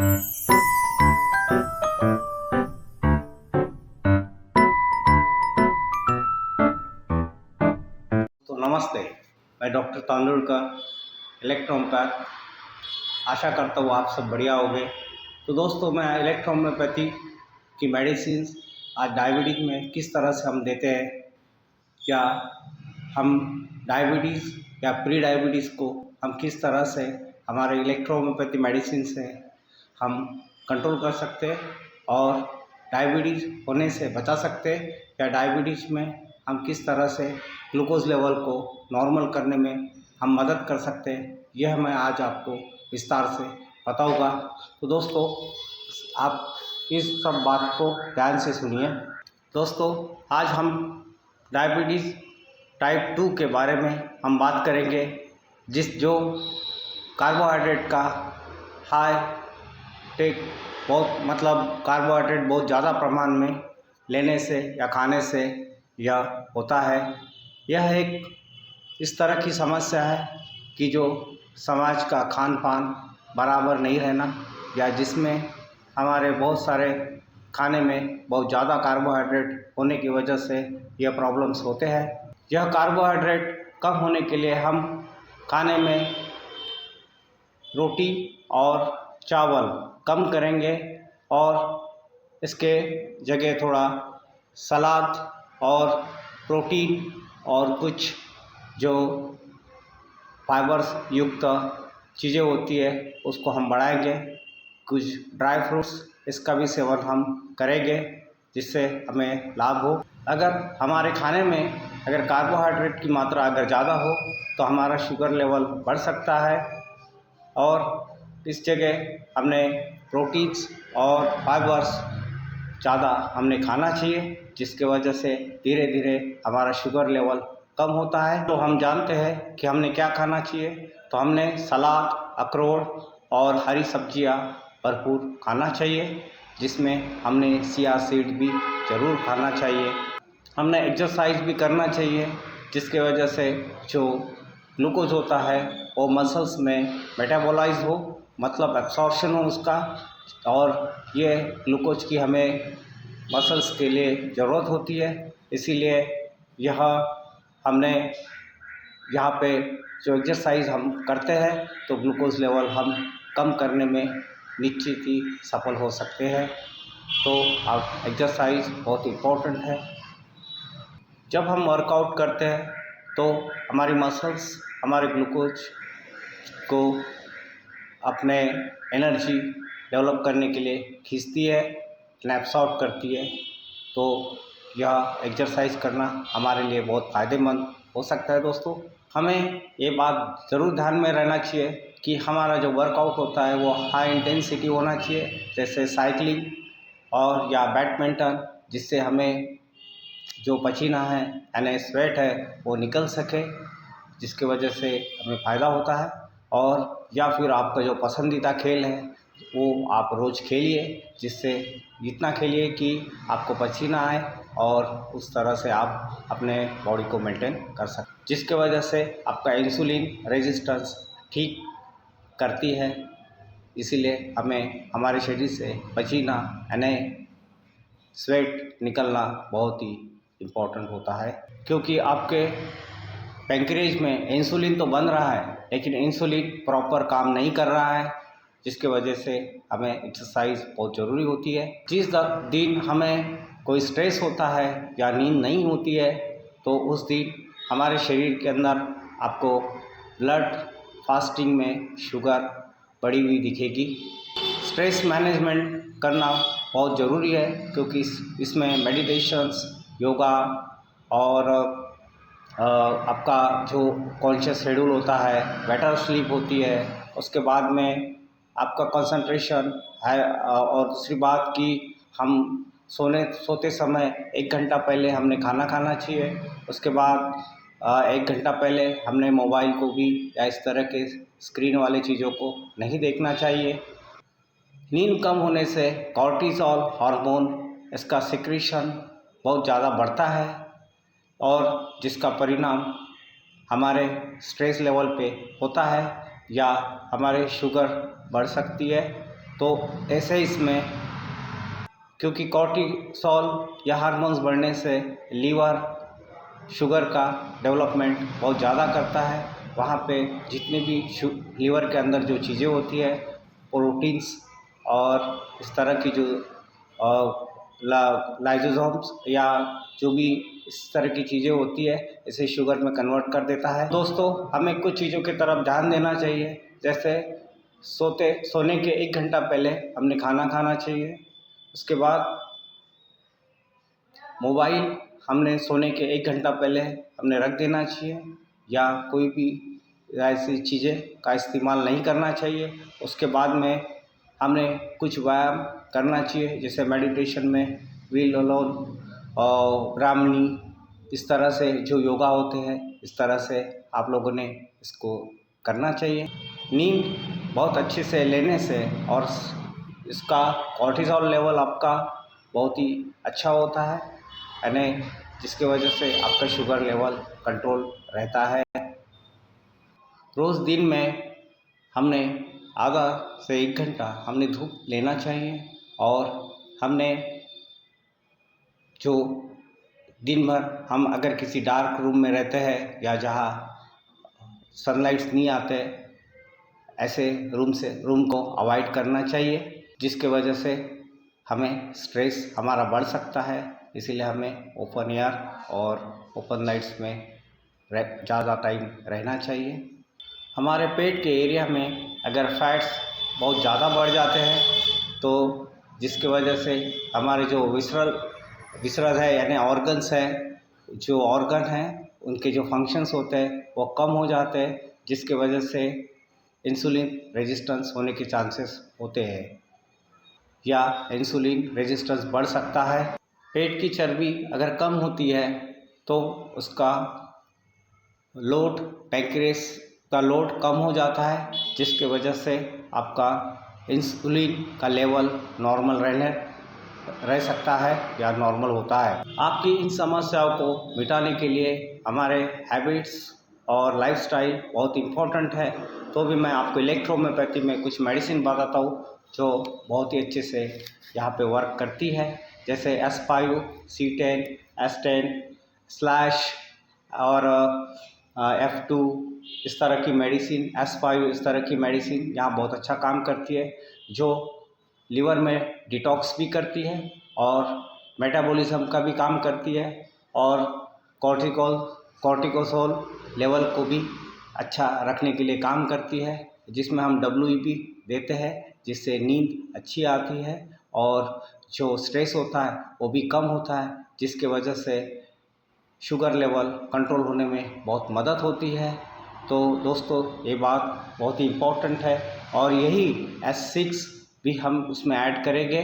तो नमस्ते, मैं डॉक्टर तांदुलकर, इलेक्ट्रोपैथ। आशा करता हूँ आप सब बढ़िया होंगे। तो दोस्तों, मैं इलेक्ट्रोहोम्योपैथी की मेडिसिन आज डायबिटीज़ में किस तरह से हम देते हैं, या हम डायबिटीज़ या प्री डायबिटीज़ को हम किस तरह से हमारे इलेक्ट्रोहोम्योपैथी मेडिसिन से हम कंट्रोल कर सकते हैं और डायबिटीज़ होने से बचा सकते हैं, या डायबिटीज़ में हम किस तरह से ग्लूकोज लेवल को नॉर्मल करने में हम मदद कर सकते हैं, यह मैं आज आपको विस्तार से बताऊंगा। तो दोस्तों, आप इस सब बात को ध्यान से सुनिए। दोस्तों, आज हम डायबिटीज़ टाइप 2 के बारे में हम बात करेंगे, जो कार्बोहाइड्रेट का हाई टेक कार्बोहाइड्रेट बहुत ज़्यादा प्रमाण में लेने से या खाने से यह होता है। यह एक इस तरह की समस्या है कि जो समाज का खान पान बराबर नहीं रहना, या जिसमें हमारे बहुत सारे खाने में बहुत ज़्यादा कार्बोहाइड्रेट होने की वजह से यह प्रॉब्लम्स होते हैं। यह कार्बोहाइड्रेट कम होने के लिए हम खाने में रोटी और चावल कम करेंगे और इसके जगह थोड़ा सलाद और प्रोटीन और कुछ जो फाइबर्स युक्त चीज़ें होती है उसको हम बढ़ाएंगे। कुछ ड्राई फ्रूट्स इसका भी सेवन हम करेंगे, जिससे हमें लाभ हो। अगर हमारे खाने में अगर कार्बोहाइड्रेट की मात्रा अगर ज़्यादा हो तो हमारा शुगर लेवल बढ़ सकता है, और इस जगह हमने प्रोटीन्स और फाइबर्स ज़्यादा हमने खाना चाहिए, जिसके वजह से धीरे धीरे हमारा शुगर लेवल कम होता है। तो हम जानते हैं कि हमने क्या खाना चाहिए। तो हमने सलाद, अखरोट और हरी सब्जियां भरपूर खाना चाहिए, जिसमें हमने चिया सीड भी ज़रूर खाना चाहिए। हमने एक्सरसाइज भी करना चाहिए, जिसके वजह से जो ग्लूकोज होता है वो मसल्स में मेटाबोलाइज हो, मतलब एब्सॉर्प्शन हो उसका, और ये ग्लूकोज की हमें मसल्स के लिए ज़रूरत होती है। इसीलिए यह हमने यहाँ पे जो एक्सरसाइज हम करते हैं तो ग्लूकोज लेवल हम कम करने में निश्चित ही सफल हो सकते हैं। तो अब एक्सरसाइज बहुत इम्पोर्टेंट है। जब हम वर्कआउट करते हैं तो हमारी मसल्स हमारे ग्लूकोज को अपने एनर्जी डेवलप करने के लिए खींचती है, स्नैप्स करती है। तो यह एक्सरसाइज करना हमारे लिए बहुत फ़ायदेमंद हो सकता है। दोस्तों, हमें ये बात ज़रूर ध्यान में रहना चाहिए कि हमारा जो वर्कआउट होता है वो हाई इंटेंसिटी होना चाहिए, जैसे साइकिलिंग और या बैडमिंटन, जिससे हमें जो पसीना है यानी स्वेट है वो निकल सके, जिसकी वजह से हमें फ़ायदा होता है। और या फिर आपका जो पसंदीदा खेल है वो आप रोज़ खेलिए, जिससे इतना खेलिए कि आपको पसीना आए और उस तरह से आप अपने बॉडी को मेंटेन कर सकें, जिसके वजह से आपका इंसुलिन रेजिस्टेंस ठीक करती है। इसीलिए हमें हमारे शरीर से पसीना यानी स्वेट निकलना बहुत ही इम्पोर्टेंट होता है, क्योंकि आपके पैंक्रियाज में इंसुलिन तो बन रहा है लेकिन इंसुलिन प्रॉपर काम नहीं कर रहा है, जिसके वजह से हमें एक्सरसाइज बहुत ज़रूरी होती है। जिस दिन हमें कोई स्ट्रेस होता है या नींद नहीं होती है तो उस दिन हमारे शरीर के अंदर आपको ब्लड फास्टिंग में शुगर बढ़ी हुई दिखेगी। स्ट्रेस मैनेजमेंट करना बहुत ज़रूरी है, क्योंकि इसमें मेडिटेशंस, योगा और आपका जो कॉन्शियस शेड्यूल होता है, बेटर स्लीप होती है। उसके बाद में आपका कंसंट्रेशन है। और दूसरी बात कि हम सोते समय 1 घंटा पहले हमने खाना खाना चाहिए। उसके बाद 1 घंटा पहले हमने मोबाइल को भी या इस तरह के स्क्रीन वाली चीज़ों को नहीं देखना चाहिए। नींद कम होने से कॉर्टिसोल हार्मोन, इसका सिक्रीशन बहुत ज़्यादा बढ़ता है, और जिसका परिणाम हमारे स्ट्रेस लेवल पे होता है, या हमारे शुगर बढ़ सकती है। तो ऐसे इसमें क्योंकि कॉर्टिसोल या हार्मोन्स बढ़ने से लीवर शुगर का डेवलपमेंट बहुत ज़्यादा करता है। वहाँ पे जितने भी लीवर के अंदर जो चीज़ें होती है, प्रोटीन्स और इस तरह की जो लाइसोसोम्स या जो भी इस तरह की चीज़ें होती है, इसे शुगर में कन्वर्ट कर देता है। दोस्तों, हमें कुछ चीज़ों की तरफ ध्यान देना चाहिए, जैसे सोने के 1 घंटा पहले हमने खाना खाना चाहिए। उसके बाद मोबाइल हमने सोने के 1 घंटा पहले हमने रख देना चाहिए या कोई भी ऐसी चीज़ें का इस्तेमाल नहीं करना चाहिए। उसके बाद में हमने कुछ व्यायाम करना चाहिए, जैसे मेडिटेशन में व्हील अलोन और ब्राह्मणी, इस तरह से जो योगा होते हैं, इस तरह से आप लोगों ने इसको करना चाहिए। नींद बहुत अच्छे से लेने से और इसका कॉर्टिसोल लेवल आपका बहुत ही अच्छा होता है, यानी जिसकी वजह से आपका शुगर लेवल कंट्रोल रहता है। रोज़ दिन में हमने आधा से 1 घंटा हमने धूप लेना चाहिए और हमने जो दिन भर हम अगर किसी डार्क रूम में रहते हैं या जहाँ सनलाइट्स नहीं आते, ऐसे रूम को अवॉइड करना चाहिए, जिसके वजह से हमें स्ट्रेस हमारा बढ़ सकता है। इसीलिए हमें ओपन एयर और ओपन लाइट्स में ज़्यादा टाइम रहना चाहिए। हमारे पेट के एरिया में अगर फैट्स बहुत ज़्यादा बढ़ जाते हैं, तो जिसकी वजह से हमारे जो विसरल है यानी ऑर्गन्स है, जो ऑर्गन हैं उनके जो फंक्शंस होते हैं वो कम हो जाते हैं, जिसकी वजह से इंसुलिन रेजिस्टेंस होने के चांसेस होते हैं या इंसुलिन रेजिस्टेंस बढ़ सकता है। पेट की चर्बी अगर कम होती है तो उसका लोड, पैंक्रियास का लोड कम हो जाता है, जिसके वजह से आपका इंसुलिन का लेवल नॉर्मल रह सकता है या नॉर्मल होता है। आपकी इन समस्याओं को मिटाने के लिए हमारे हैबिट्स और लाइफस्टाइल बहुत इम्पोर्टेंट है। तो भी मैं आपको इलेक्ट्रोहोम्योपैथी में कुछ मेडिसिन बताता हूँ जो बहुत ही अच्छे से यहाँ पे वर्क करती है, जैसे S5, C10, S10 स्लैश और F2, इस तरह की मेडिसिन, S5 इस तरह की मेडिसिन यहाँ बहुत अच्छा काम करती है, जो लीवर में डिटॉक्स भी करती है और मेटाबॉलिज्म का भी काम करती है और कॉर्टिकोसोल लेवल को भी अच्छा रखने के लिए काम करती है, जिसमें हम WEP देते हैं, जिससे नींद अच्छी आती है और जो स्ट्रेस होता है वो भी कम होता है, जिसके वजह से शुगर लेवल कंट्रोल होने में बहुत मदद होती है। तो दोस्तों, ये बात बहुत ही इम्पोर्टेंट है और यही S6 भी हम उसमें ऐड करेंगे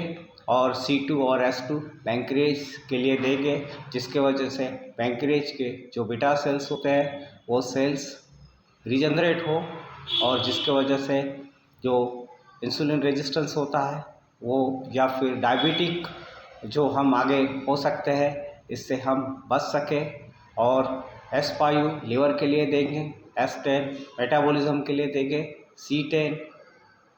और C2 और S2 पैंक्रियास के लिए देंगे, जिसके वजह से पैंक्रियास के जो बीटा सेल्स होते हैं वो सेल्स रीजनरेट हो और जिसके वजह से जो इंसुलिन रेजिस्टेंस होता है वो या फिर डायबिटिक जो हम आगे हो सकते हैं, इससे हम बच सकें। और S5 लीवर के लिए देंगे, S10 मेटाबॉलिज्म के लिए देंगे, C10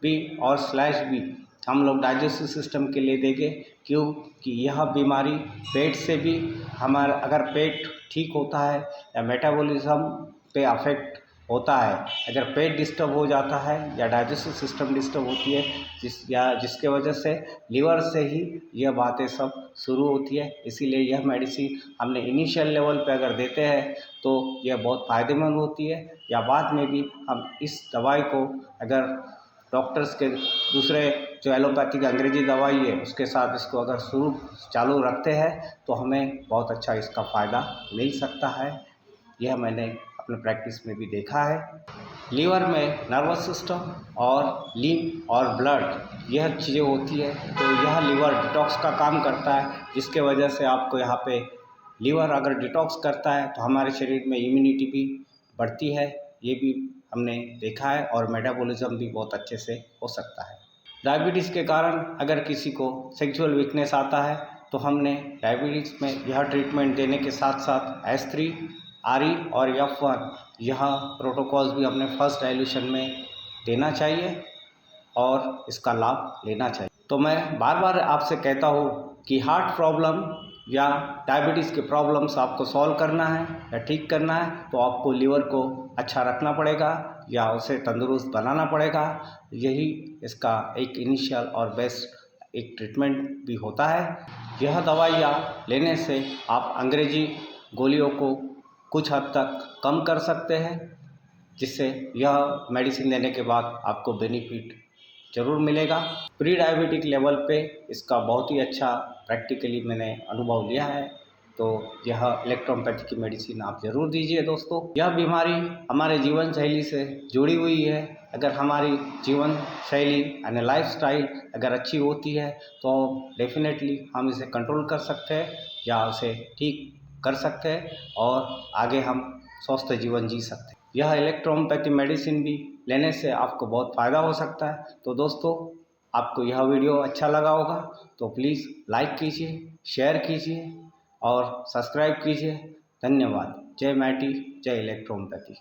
भी और स्लैश भी हम लोग डाइजेस्टिव सिस्टम के लिए देंगे, क्योंकि यह बीमारी पेट से भी हमारा अगर पेट ठीक होता है या मेटाबॉलिज्म पे अफेक्ट होता है, अगर पेट डिस्टर्ब हो जाता है या डाइजेस्टिव सिस्टम डिस्टर्ब होती है जिसके वजह से लीवर से ही यह बातें सब शुरू होती है। इसीलिए यह मेडिसिन हमने इनिशियल लेवल पे अगर देते हैं तो यह बहुत फ़ायदेमंद होती है, या बाद में भी हम इस दवाई को अगर डॉक्टर्स के दूसरे जो एलोपैथिक अंग्रेजी दवाई है उसके साथ इसको अगर चालू रखते हैं तो हमें बहुत अच्छा इसका फ़ायदा मिल सकता है। यह मैंने अपने प्रैक्टिस में भी देखा है। लीवर में नर्वस सिस्टम और लीव और ब्लड यह चीज़ें होती है, तो यह लीवर डिटॉक्स का काम करता है, जिसके वजह से आपको यहाँ पे लीवर अगर डिटॉक्स करता है तो हमारे शरीर में इम्यूनिटी भी बढ़ती है, ये भी हमने देखा है और मेटाबॉलिज्म भी बहुत अच्छे से हो सकता है। डायबिटीज़ के कारण अगर किसी को सेक्सुअल वीकनेस आता है तो हमने डायबिटीज़ में यह ट्रीटमेंट देने के साथ साथ S3, RE और F1 यह प्रोटोकॉल्स भी अपने फर्स्ट डाइल्यूशन में देना चाहिए। और इसका लाभ लेना चाहिए। तो मैं बार बार आपसे कहता हूँ कि हार्ट प्रॉब्लम या डायबिटीज़ के प्रॉब्लम्स आपको सॉल्व करना है या ठीक करना है तो आपको लीवर को अच्छा रखना पड़ेगा या उसे तंदुरुस्त बनाना पड़ेगा। यही इसका एक इनिशियल और बेस्ट एक ट्रीटमेंट भी होता है। यह दवाइयाँ लेने से आप अंग्रेजी गोलियों को कुछ हद तक कम कर सकते हैं, जिससे यह मेडिसिन लेने के बाद आपको बेनिफिट ज़रूर मिलेगा। प्री डायबिटिक लेवल पे इसका बहुत ही अच्छा प्रैक्टिकली मैंने अनुभव लिया है। तो यह इलेक्ट्रोपैथी की मेडिसिन आप ज़रूर दीजिए दोस्तों। यह बीमारी हमारे जीवन शैली से जुड़ी हुई है। अगर हमारी जीवन शैली यानी लाइफस्टाइल अगर अच्छी होती है तो डेफिनेटली हम इसे कंट्रोल कर सकते हैं या उसे ठीक कर सकते हैं और आगे हम स्वस्थ जीवन जी सकते हैं। यह इलेक्ट्रोपैथी मेडिसिन भी लेने से आपको बहुत फ़ायदा हो सकता है। तो दोस्तों, आपको यह वीडियो अच्छा लगा होगा तो प्लीज़ लाइक कीजिए, शेयर कीजिए और सब्सक्राइब कीजिए। धन्यवाद। जय मैटी, जय इलेक्ट्रोपैथी।